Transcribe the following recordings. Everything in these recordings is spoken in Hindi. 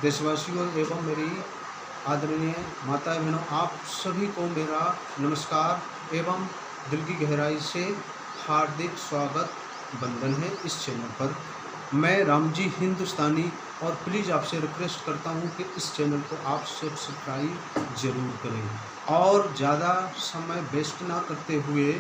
देशवासियों एवं मेरी आदरणीय माता बहनों, आप सभी को मेरा नमस्कार एवं दिल की गहराई से हार्दिक स्वागत बंदन है। इस चैनल पर मैं रामजी हिंदुस्तानी और प्लीज़ आपसे रिक्वेस्ट करता हूं कि इस चैनल को आप सब्सक्राइब ज़रूर करें और ज़्यादा समय वेस्ट ना करते हुए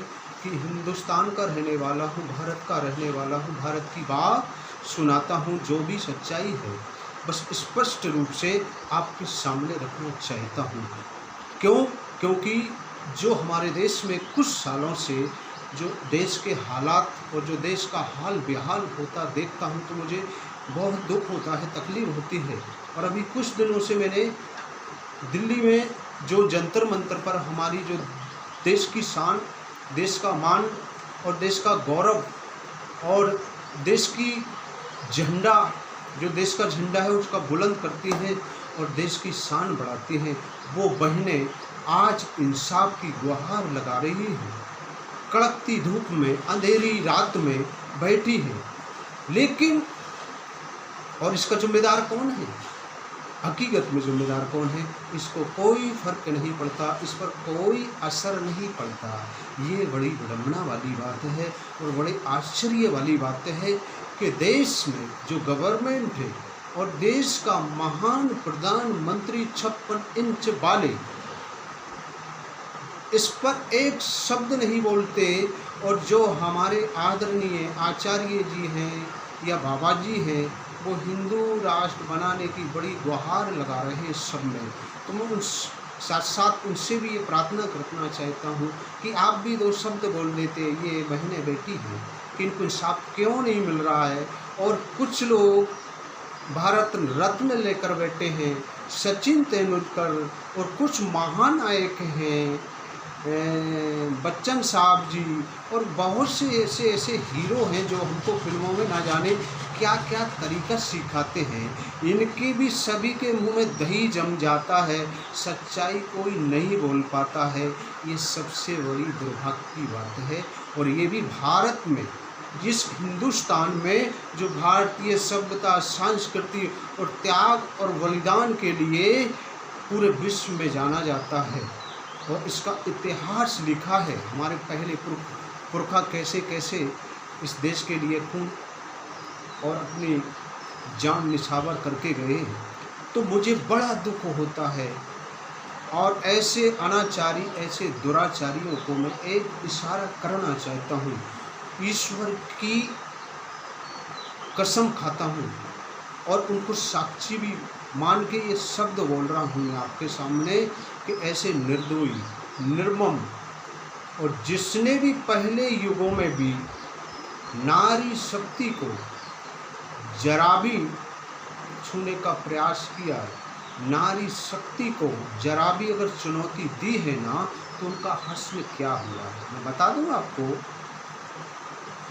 कि हिंदुस्तान का रहने वाला हूं, भारत का रहने वाला हूं, भारत की बात सुनाता हूं। जो भी सच्चाई है बस स्पष्ट रूप से आपके सामने रखना चाहता हूँ। क्योंकि जो हमारे देश में कुछ सालों से जो देश के हालात और जो देश का हाल बेहाल होता देखता हूँ तो मुझे बहुत दुख होता है, तकलीफ होती है। और अभी कुछ दिनों से मैंने दिल्ली में जो जंतर मंतर पर हमारी जो देश की शान, देश का मान और देश का गौरव और देश की झंडा, जो देश का झंडा है उसका बुलंद करती हैं और देश की शान बढ़ाती हैं, वो बहनें आज इंसाफ की गुहार लगा रही हैं। कड़कती धूप में, अंधेरी रात में बैठी हैं। लेकिन और इसका जिम्मेदार कौन है? हकीकत में जिम्मेदार कौन है? इसको कोई फर्क नहीं पड़ता, इस पर कोई असर नहीं पड़ता। ये बड़ी विडंबना वाली बात है और बड़े आश्चर्य वाली बात है कि देश में जो गवर्नमेंट है और देश का महान प्रधानमंत्री 56 इंच वाले इस पर एक शब्द नहीं बोलते। और जो हमारे आदरणीय आचार्य जी हैं या बाबा जी हैं, वो हिंदू राष्ट्र बनाने की बड़ी गुहार लगा रहे हैं सब में। तो मैं उन साथ साथ उनसे भी ये प्रार्थना करना चाहता हूँ कि आप भी दो शब्द बोल देते। ये बहनें बेटी हैं कि इनको इंसाफ क्यों नहीं मिल रहा है? और कुछ लोग भारत रत्न लेकर बैठे हैं, सचिन तेंदुलकर, और कुछ महानायक हैं, बच्चन साहब जी, और बहुत से ऐसे हीरो हैं जो हमको फिल्मों में ना जाने क्या क्या तरीका सिखाते हैं। इनके भी सभी के मुंह में दही जम जाता है, सच्चाई कोई नहीं बोल पाता है। ये सबसे बड़ी दुर्भाग्य की बात है। और ये भी भारत में, जिस हिंदुस्तान में जो भारतीय सभ्यता, संस्कृति और त्याग और बलिदान के लिए पूरे विश्व में जाना जाता है और इसका इतिहास लिखा है। हमारे पहले पुरखा कैसे कैसे इस देश के लिए खून और अपनी जान निछावर करके गए। तो मुझे बड़ा दुख होता है। और ऐसे अनाचारी, ऐसे दुराचारियों को मैं एक इशारा करना चाहता हूँ। ईश्वर की कसम खाता हूँ और उनको साक्षी भी मान के ये शब्द बोल रहा हूँ आपके सामने कि ऐसे निर्दोषी, निर्मम, और जिसने भी पहले युगों में भी नारी शक्ति को जरा भी छूने का प्रयास किया, नारी शक्ति को जरा भी अगर चुनौती दी है ना, तो उनका हश्र क्या हुआ है मैं बता दूँ आपको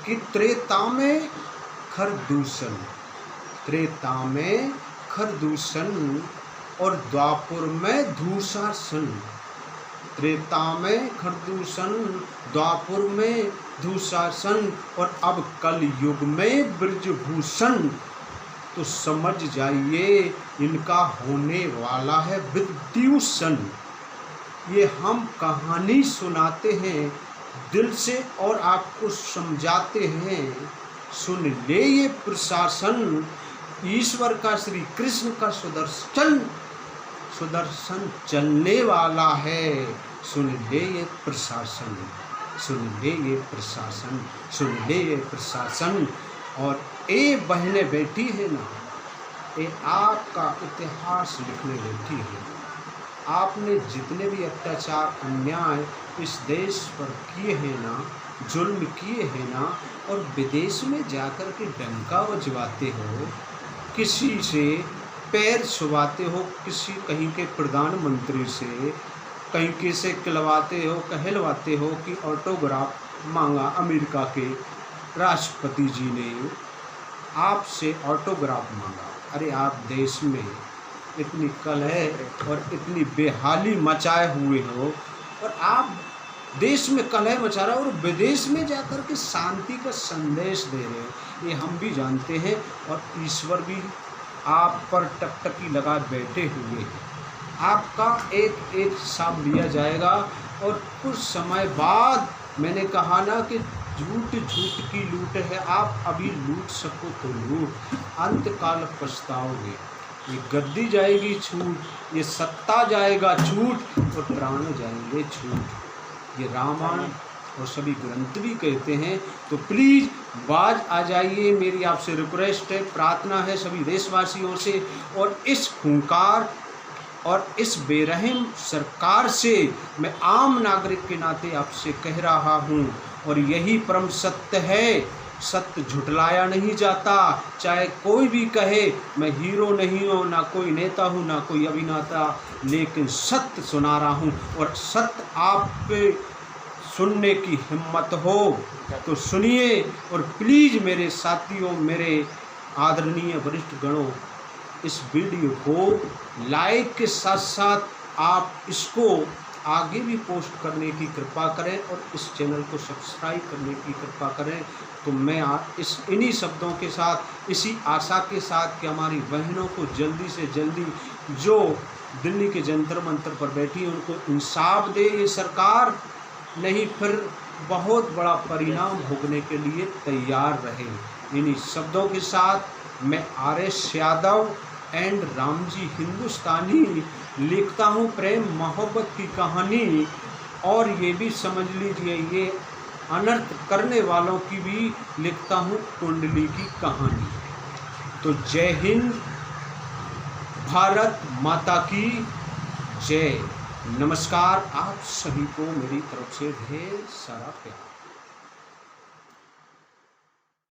कि त्रेता में खरदूषण, त्रेता में खरदूषण और द्वापर में धूषासन। त्रेता में खरदूषण, द्वापर में धूषासन और अब कल युग में ब्रजभूषण। तो समझ जाइए इनका होने वाला है विद्यूषण। ये हम कहानी सुनाते हैं दिल से और आपको समझाते हैं। सुन ले ये प्रशासन, ईश्वर का, श्री कृष्ण का सुदर्शन चलने वाला है। सुन ले ये प्रशासन, सुन ले ये प्रशासन, सुन ले ये प्रशासन। और ए बहने बैठी है ना, ये आपका इतिहास लिखने बैठी है। आपने जितने भी अत्याचार, अन्याय इस देश पर किए हैं ना, जुल्म किए हैं ना, और विदेश में जाकर के डंका बजवाते हो, किसी से पैर छुवाते हो, किसी कहीं के प्रधानमंत्री से, कहीं के से कहलवाते हो कि ऑटोग्राफ मांगा। अमेरिका के राष्ट्रपति जी ने आपसे ऑटोग्राफ मांगा। अरे आप देश में इतनी कलह और इतनी बेहाली मचाए हुए हो, और आप देश में कलह मचा रहे हो और विदेश में जाकर के शांति का संदेश दे रहे हो। ये हम भी जानते हैं और ईश्वर भी आप पर टकटकी लगा बैठे हुए हैं। आपका एक एक हिसाब लिया जाएगा और कुछ समय बाद, मैंने कहा ना कि झूठ झूठ की लूट है, आप अभी लूट सको तो लूट, अंतकाल पछताओगे। ये गद्दी जाएगी छूट, ये सत्ता जाएगा छूट और प्राण जाएंगे छूट। ये रामायण और सभी ग्रंथ भी कहते हैं। तो प्लीज़ बाज आ जाइए, मेरी आपसे रिक्वेस्ट है, प्रार्थना है सभी देशवासियों से, और इस खूंखार और इस बेरहम सरकार से मैं आम नागरिक के नाते आपसे कह रहा हूँ, और यही परम सत्य है। सत्य झुटलाया नहीं जाता, चाहे कोई भी कहे मैं हीरो नहीं हूँ, ना कोई नेता हूँ, ना कोई अभिनेता, लेकिन सत्य सुना रहा हूँ। और सत्य आप पे सुनने की हिम्मत हो तो सुनिए। और प्लीज़ मेरे साथियों, मेरे आदरणीय वरिष्ठ गणों, इस वीडियो को लाइक के साथ साथ आप इसको आगे भी पोस्ट करने की कृपा करें और इस चैनल को सब्सक्राइब करने की कृपा करें। तो मैं इस इन्हीं शब्दों के साथ, इसी आशा के साथ कि हमारी बहनों को जल्दी से जल्दी, जो दिल्ली के जंतर मंतर पर बैठी है, उनको इंसाफ दे ये सरकार, नहीं फिर बहुत बड़ा परिणाम भोगने के लिए तैयार रहे। इन्हीं शब्दों के साथ मैं RS यादव एंड रामजी हिंदुस्तानी लिखता हूँ प्रेम मोहब्बत की कहानी, और ये भी समझ लीजिए ये अनर्थ करने वालों की भी लिखता हूँ कुंडली की कहानी। तो जय हिंद, भारत माता की जय। नमस्कार, आप सभी को मेरी तरफ से ढेर सारा प्यार।